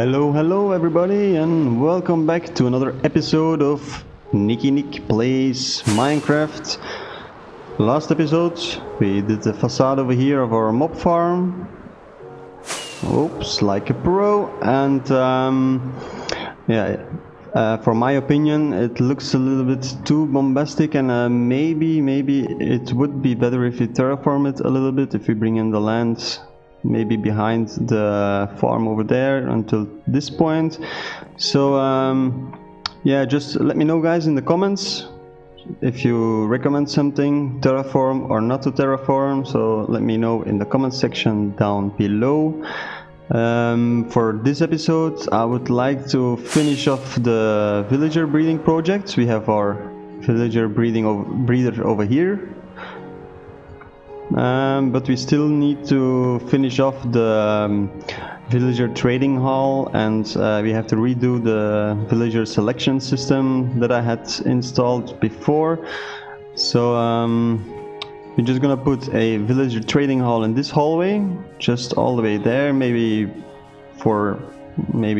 Hello everybody, and welcome back to another episode of NikkiNick Plays Minecraft. Last episode we did the facade over here of our mob farm. Oops, like a pro. And for my opinion it looks a little bit too bombastic, and maybe it would be better if we terraform it a little bit, if we bring in the land maybe behind the farm over there until this point. So yeah, just let me know guys in the comments if you recommend something, terraform or not to terraform. So let me know in the comment section down below. For this episode I would like to finish off the villager breeding project. We have our villager breeder over here. But we still need to finish off the villager trading hall, and we have to redo the villager selection system that I had installed before. So we're just gonna put a villager trading hall in this hallway, just all the way there, maybe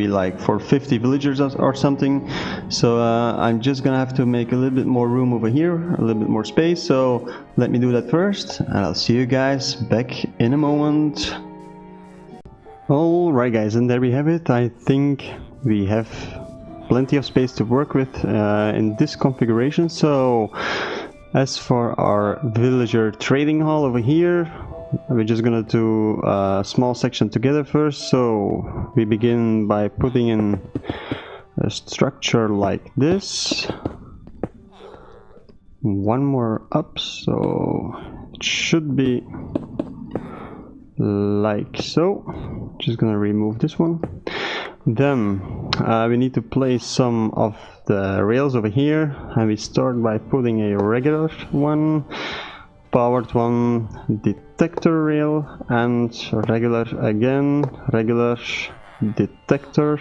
like for 50 villagers or something. So I'm just gonna have to make a little bit more room over here, a little bit more space. So let me do that first, and I'll see you guys back in a moment. Alright guys, and there we have it. I think we have plenty of space to work with in this configuration. So as for our villager trading hall over here, we're just gonna do a small section together first. So we begin by putting in a structure like this, one more up, so it should be like so. Just gonna remove this one. Then we need to place some of the rails over here, and we start by putting a regular one, powered one, detector rail, and regular again, regular, detector,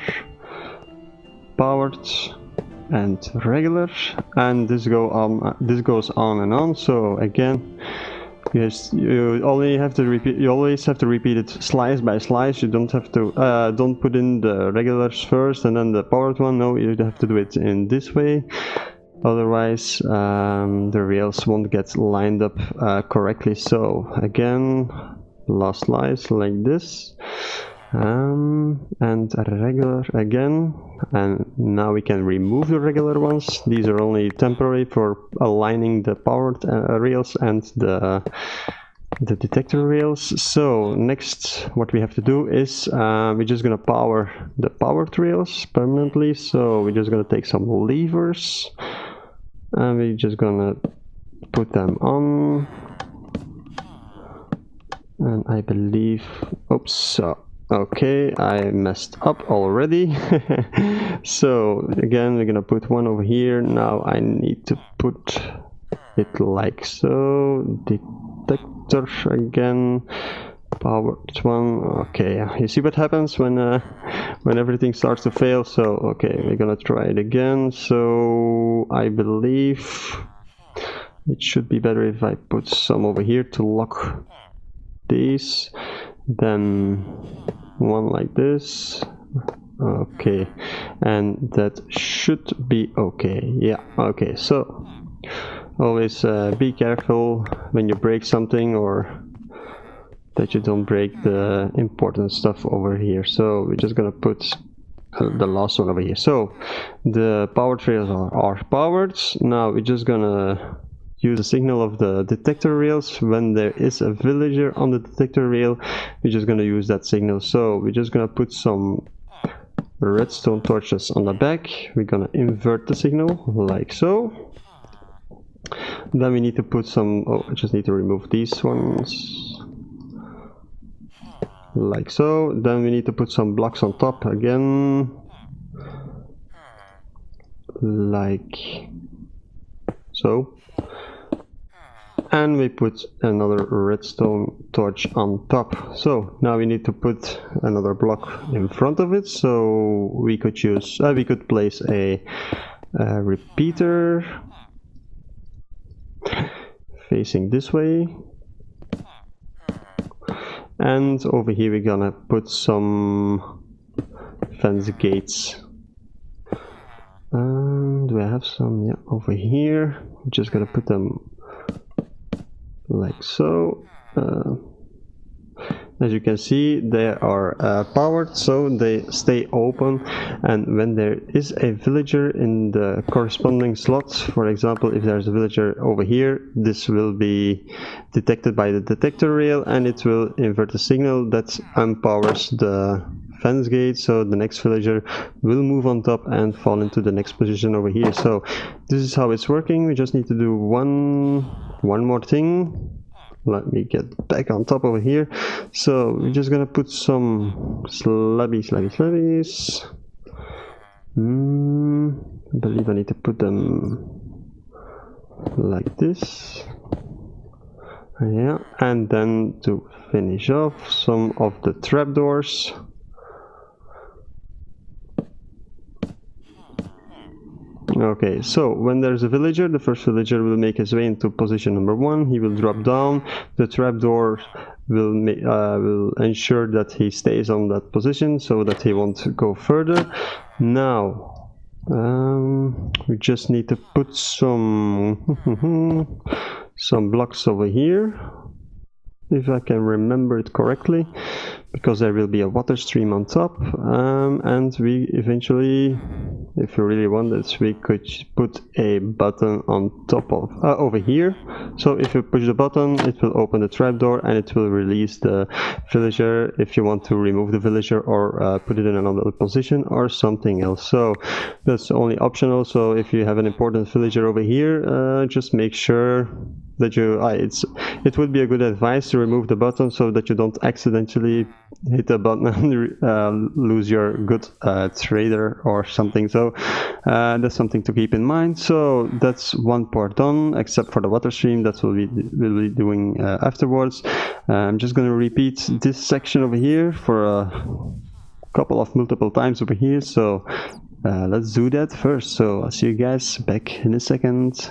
powered, and regular, and this goes on and on. So again, yes, you always have to repeat it slice by slice. You don't have to don't put in the regulars first and then the powered one. No, you have to do it in this way. Otherwise the rails won't get lined up correctly. So again, last slice like this, and a regular again, and now we can remove the regular ones. These are only temporary for aligning the powered rails and the detector rails. So next what we have to do is we're just gonna power the powered rails permanently. So we're just gonna take some levers and we're just gonna put them on, and I believe, oops, so okay, I messed up already. So again, we're gonna put one over here. Now I need to put it like so, detector again, powered one. Okay, you see what happens when everything starts to fail. So okay, we're gonna try it again. So I believe it should be better if I put some over here to lock these, then one like this. Okay, and that should be okay. Yeah, okay. So always be careful when you break something, or that you don't break the important stuff over here. So we're just gonna put the last one over here. So the power trails are powered. Now we're just gonna use the signal of the detector rails. When there is a villager on the detector rail, we're just gonna use that signal. So we're just gonna put some redstone torches on the back. We're gonna invert the signal like so. Then we need to put some, I just need to remove these ones like so. Then we need to put some blocks on top again, like so. And we put another redstone torch on top. So now we need to put another block in front of it. So we could place a repeater facing this way, and over here we're gonna put some fence gates. Do I have some? Yeah, over here. I'm just gonna put them like so. As you can see, they are powered, so they stay open, and when there is a villager in the corresponding slots, for example, if there's a villager over here, this will be detected by the detector rail, and it will invert the signal that empowers the fence gate, so the next villager will move on top and fall into the next position over here. So this is how it's working. We just need to do one more thing. Let me get back on top over here. So we're just gonna put some slabbies. I believe I need to put them like this. Yeah, and then to finish off, some of the trapdoors. Okay, so when there's a villager, the first villager will make his way into position number 1. He will drop down. The trapdoor will ensure that he stays on that position so that he won't go further. Now, we just need to put some some blocks over here, if I can remember it correctly, because there will be a water stream on top, and we eventually, if we really want this, we could put a button on top of over here. So if you push the button, it will open the trapdoor and it will release the villager if you want to remove the villager or put it in another position or something else. So that's only optional. So if you have an important villager over here, just make sure that you it would be a good advice to remove the button so that you don't accidentally hit the button and lose your good trader or something. So that's something to keep in mind. So that's one part done, except for the water stream that we'll be doing afterwards. I'm just going to repeat this section over here for a couple of multiple times over here. So let's do that first. So I'll see you guys back in a second.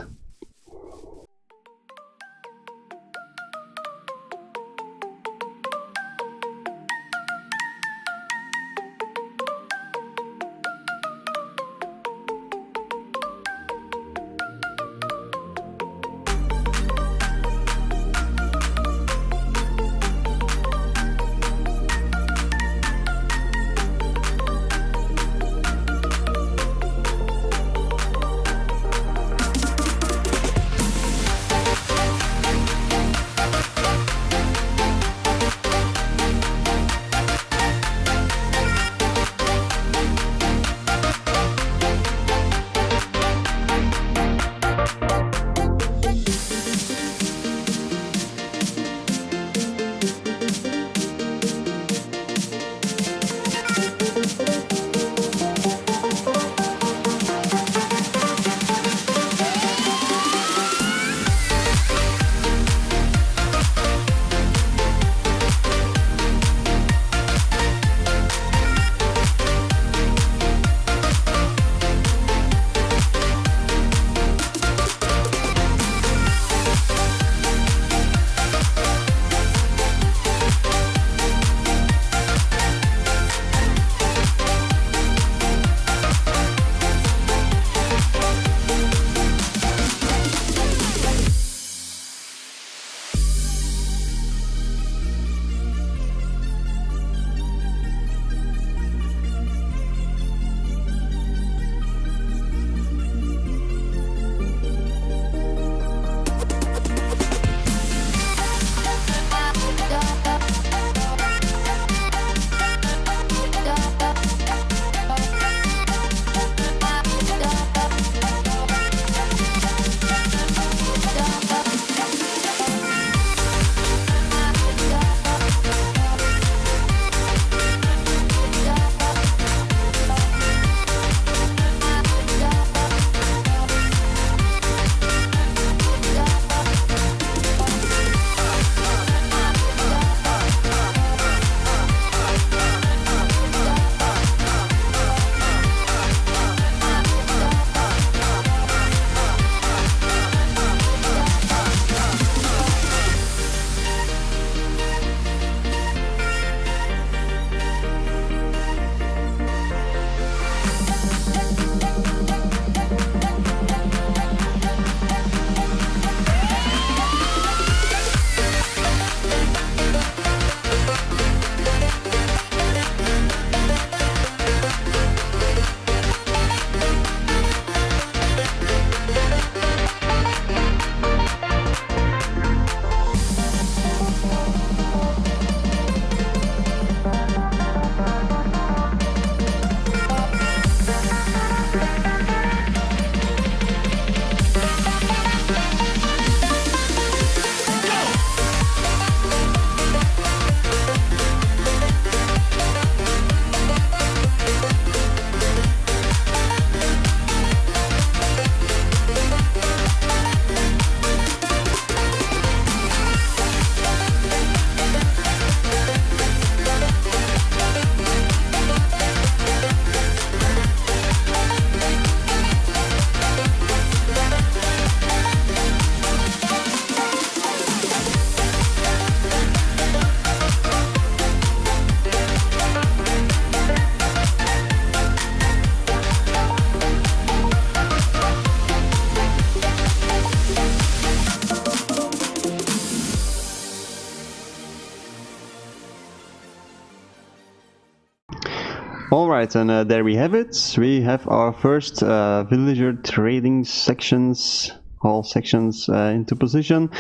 Alright, and there we have it. We have our first villager trading sections, all sections into position.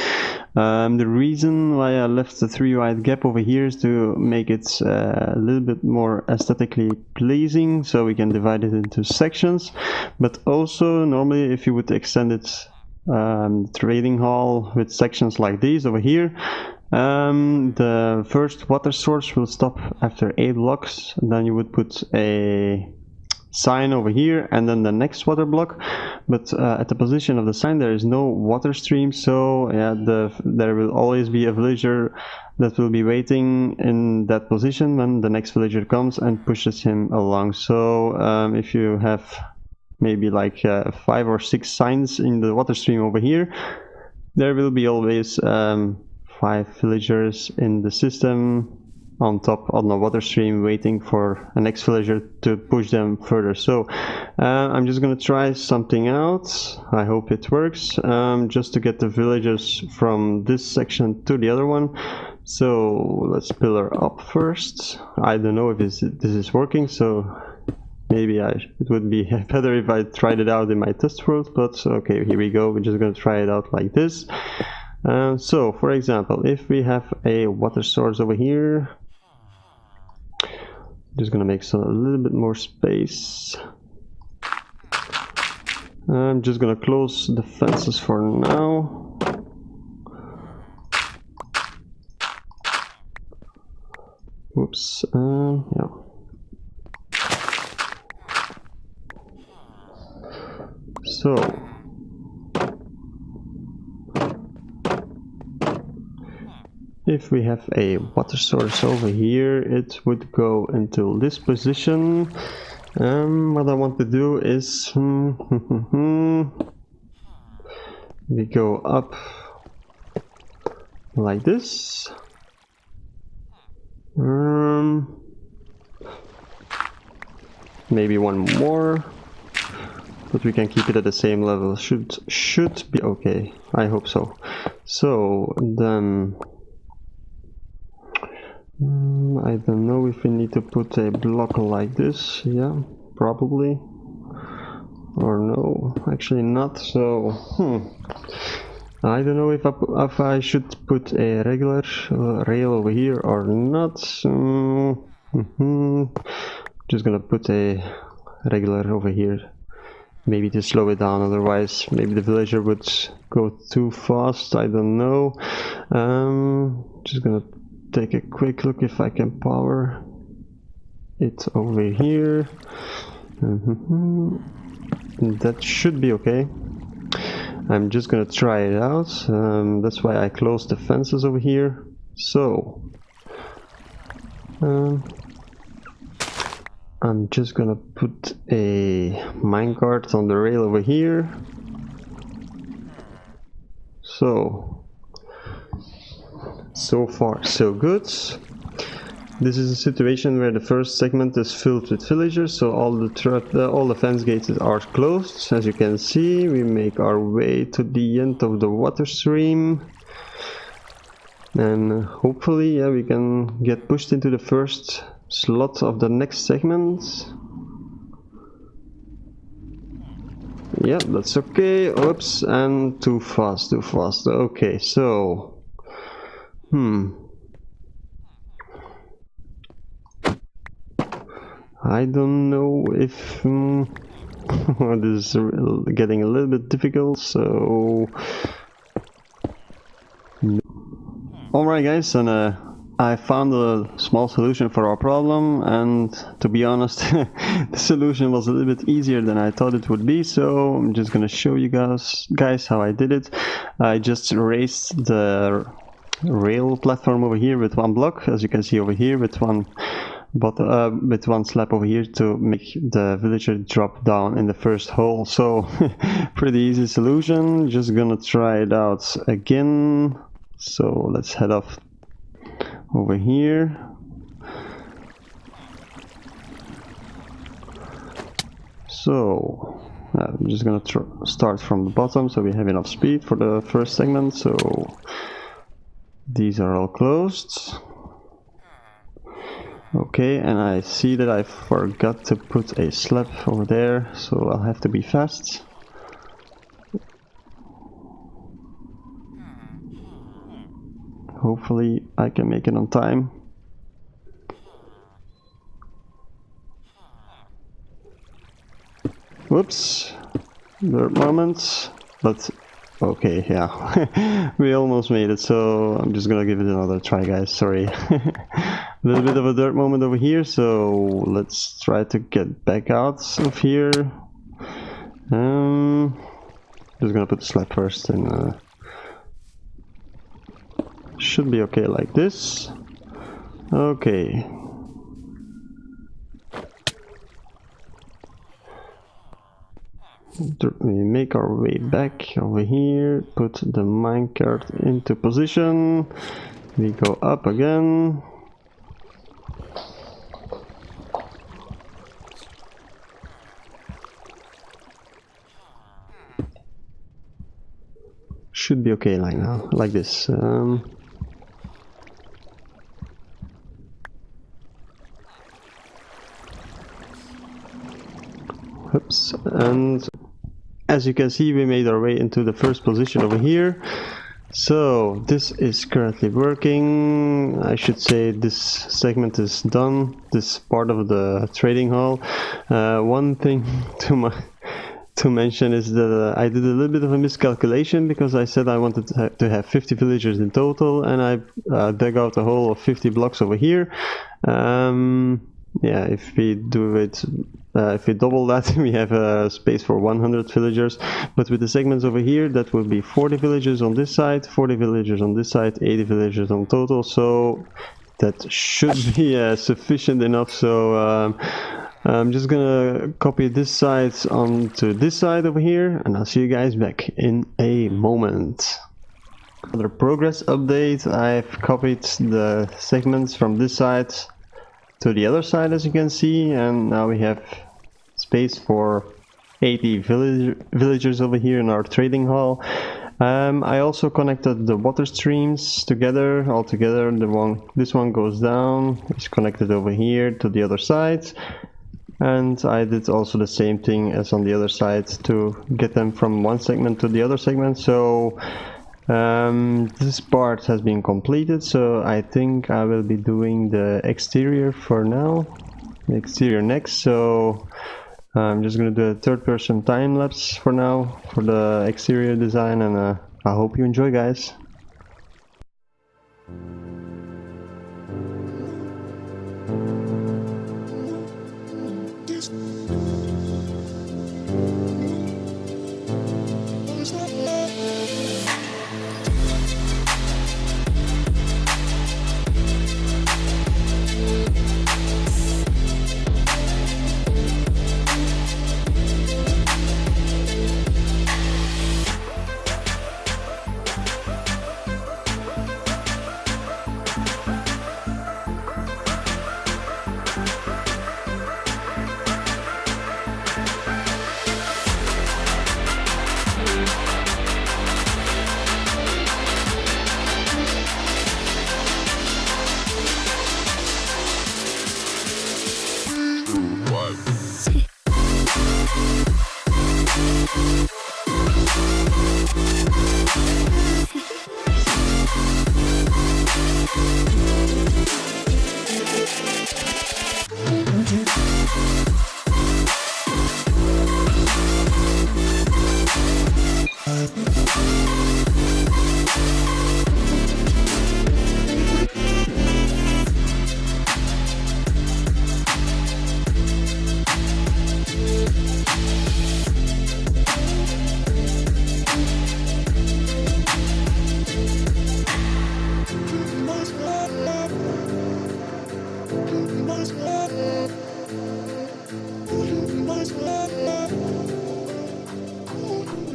The reason why I left the 3 wide gap over here is to make it a little bit more aesthetically pleasing, so we can divide it into sections. But also, normally if you would extend it, trading hall with sections like these over here, the first water source will stop after 8 blocks, and then you would put a sign over here and then the next water block, but at the position of the sign there is no water stream, so yeah, there will always be a villager that will be waiting in that position when the next villager comes and pushes him along. So if you have maybe like 5 or 6 signs in the water stream over here, there will be always 5 villagers in the system on top on the water stream waiting for a next villager to push them further. So I'm just gonna try something out. I hope it works, just to get the villagers from this section to the other one. So let's pillar up first. I don't know if this is working, so maybe it would be better if I tried it out in my test world, but okay, here we go. We're just gonna try it out like this. So for example, if we have a water source over here, just gonna make a little bit more space. I'm just gonna close the fences for now. Whoops, yeah. So if we have a water source over here, it would go into this position. What I want to do is we go up like this. Maybe one more, but we can keep it at the same level. Should be okay. I hope so. So then I don't know if we need to put a block like this. Yeah, probably. Or no, actually not. So I don't know if I should put a regular rail over here or not. Just gonna put a regular over here, maybe to slow it down, otherwise maybe the villager would go too fast. I don't know. Just gonna take a quick look if I can power it over here. That should be okay. I'm just gonna try it out. That's why I closed the fences over here. So I'm just gonna put a minecart on the rail over here. So far so good. This is a situation where the first segment is filled with villagers, so all the fence gates are closed. As you can see, we make our way to the end of the water stream, and hopefully, yeah, we can get pushed into the first slot of the next segment. Yeah, that's okay. Oops, and too fast. Okay, so I don't know if this is getting a little bit difficult, so alright guys, and I found a small solution for our problem, and to be honest the solution was a little bit easier than I thought it would be, so I'm just gonna show you guys how I did it. I just raised the rail platform over here with 1 block, as you can see over here, with one slab over here to make the villager drop down in the first hole. So pretty easy solution. Just gonna try it out again. So let's head off over here. So I'm just gonna start from the bottom so we have enough speed for the first segment. So these are all closed. Okay, and I see that I forgot to put a slab over there, so I'll have to be fast. Hopefully I can make it on time. Whoops, dirt moment, but okay, yeah, we almost made it, so I'm just gonna give it another try, guys, sorry. A little bit of a dirt moment over here, so let's try to get back out of here. Just gonna put the slab first, and should be okay like this. Okay. We make our way back over here, put the minecart into position, we go up again. Should be okay like now, like this. Oops, and as you can see, we made our way into the first position over here. So this is currently working. I should say this segment is done, this part of the trading hall. One thing to mention is that I did a little bit of a miscalculation, because I said I wanted to have 50 villagers in total, and I dug out a hole of 50 blocks over here. Yeah, if we do it, if we double that, we have a space for 100 villagers. But with the segments over here, that will be 40 villagers on this side, 40 villagers on this side, 80 villagers on total. So that should be sufficient enough. So I'm just gonna copy this side onto this side over here, and I'll see you guys back in a moment. Another progress update. I've copied the segments from this side to the other side, as you can see, and now we have space for 80 villagers over here in our trading hall. I also connected the water streams together, all together. This one goes down, it's connected over here to the other side, and I did also the same thing as on the other side to get them from one segment to the other segment. So this part has been completed, so I think I will be doing the exterior for now, the exterior next. So I'm just gonna do a third-person time-lapse for now for the exterior design, and I hope you enjoy, guys.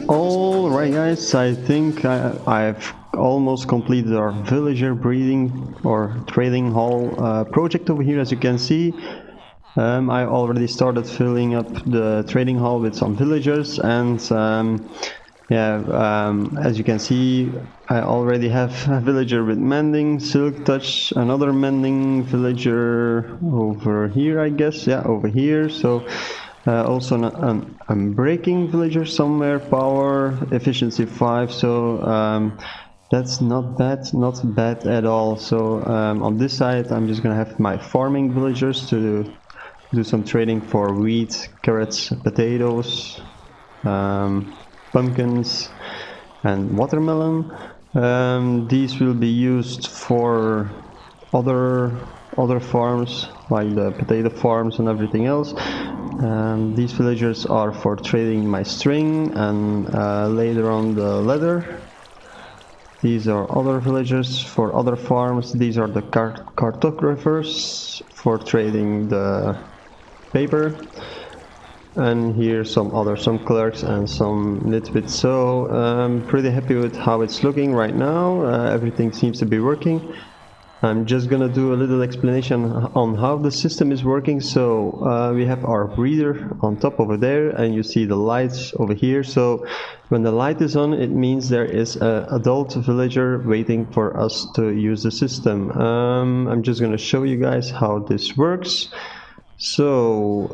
Alright guys, I think I've almost completed our villager breeding or trading hall project over here, as you can see. I already started filling up the trading hall with some villagers, and Yeah, as you can see, I already have a villager with mending, silk touch, another mending villager over here, I guess. Yeah, over here. So also I'm breaking villager somewhere, power, efficiency 5. So that's not bad at all. So on this side, I'm just gonna have my farming villagers to do some trading for wheat, carrots, potatoes, pumpkins and watermelon. These will be used for other farms, like the potato farms and everything else. These villagers are for trading my string and later on the leather. These are other villagers for other farms. These are the cartographers for trading the paper. And here some clerks and some nitwits. So I'm pretty happy with how it's looking right now. Everything seems to be working. I'm just gonna do a little explanation on how the system is working. So we have our breeder on top over there, and you see the lights over here. So when the light is on, it means there is an adult villager waiting for us to use the system. I'm just gonna show you guys how this works. So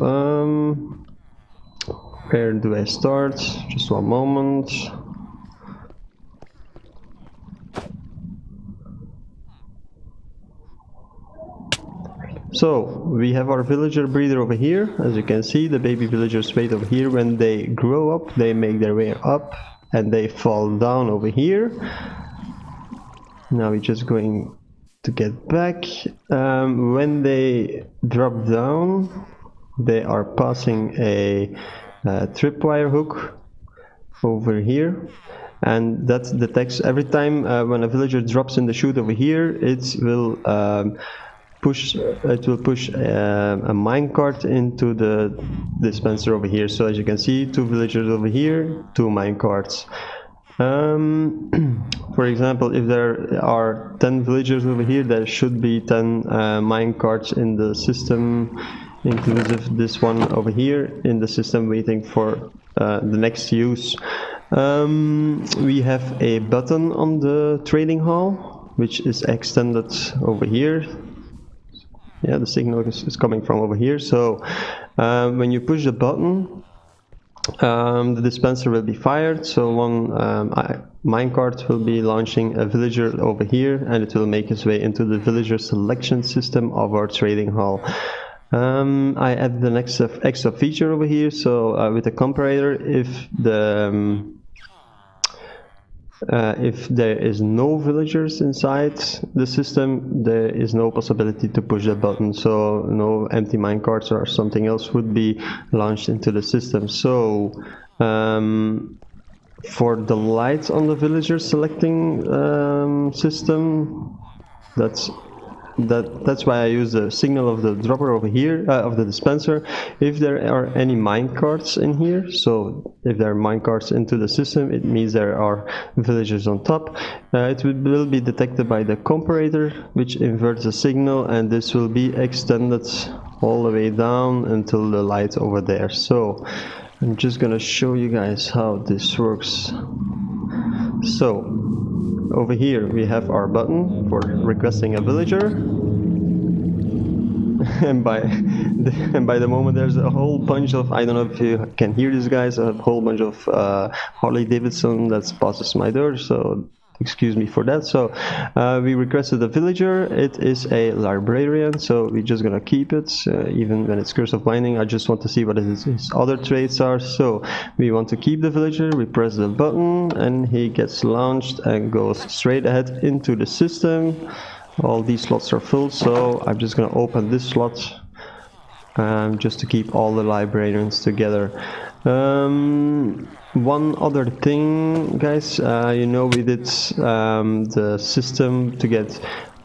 where do I start? Just one moment. So we have our villager breeder over here. As you can see, the baby villagers wait over here. When they grow up, they make their way up and they fall down over here. Now we're just going to get back. When they drop down, they are passing a tripwire hook over here, and that detects every time when a villager drops in the chute over here, it will push a minecart into the dispenser over here. So as you can see, 2 villagers over here, 2 minecarts. For example, if there are 10 villagers over here, there should be 10 minecarts in the system, inclusive this one over here in the system, waiting for the next use. We have a button on the trading hall, which is extended over here. Yeah, the signal is coming from over here. So when you push the button, the dispenser will be fired. So one minecart will be launching a villager over here, and it will make its way into the villager selection system of our trading hall. I added the next extra feature over here. So with the comparator, if there is no villagers inside the system, there is no possibility to push the button. So no empty minecarts or something else would be launched into the system. So for the lights on the villager selecting system, that's why I use the signal of the dropper over here, of the dispenser. If there are any minecarts in here, so if there are minecarts into the system, it means there are villagers on top. It will be detected by the comparator, which inverts the signal, and this will be extended all the way down until the light over there. So I'm just gonna show you guys how this works. So over here we have our button for requesting a villager, and by the moment there's a whole bunch of, I don't know if you can hear this guys, a whole bunch of Harley Davidson that passes my door, so excuse me for that. So we requested a villager. It is a librarian, so we're just gonna keep it even when it's Curse of Binding. I just want to see what his other traits are. So we want to keep the villager. We press the button and he gets launched and goes straight ahead into the system. All these slots are full, so I'm just gonna open this slot just to keep all the librarians together. One other thing, guys, you know, we did the system to get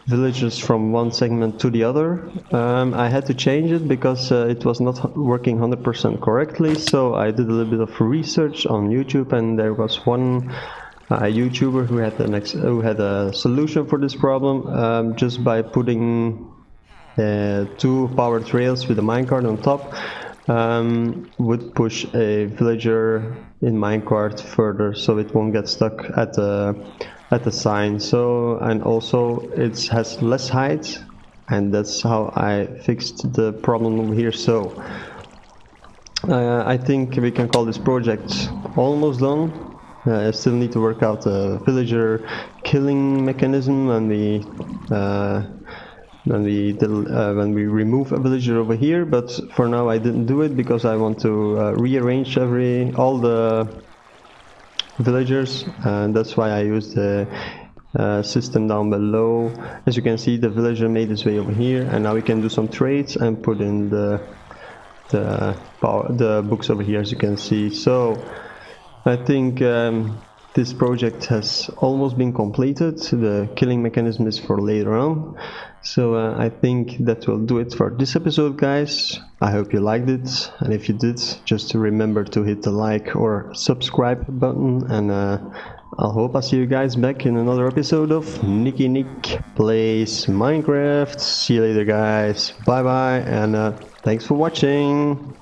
villagers from one segment to the other. I had to change it because it was not working 100% correctly, so I did a little bit of research on YouTube, and there was one YouTuber who had a solution for this problem, just by putting 2 powered rails with a minecart on top. would push a villager in minecart further, so it won't get stuck at the sign. So, and also it has less height, and that's how I fixed the problem over here. So I think we can call this project almost done. I still need to work out the villager killing mechanism when we remove a villager over here, but for now I didn't do it because I want to rearrange all the villagers, and that's why I used the system down below. As you can see, the villager made his way over here, and now we can do some trades and put in the books over here, as you can see. So I think this project has almost been completed. The killing mechanism is for later on. So I think that will do it for this episode, guys. I hope you liked it, and if you did, just remember to hit the like or subscribe button, and I hope I see you guys back in another episode of NikkiNick Plays Minecraft. See you later, guys. Bye bye, and thanks for watching.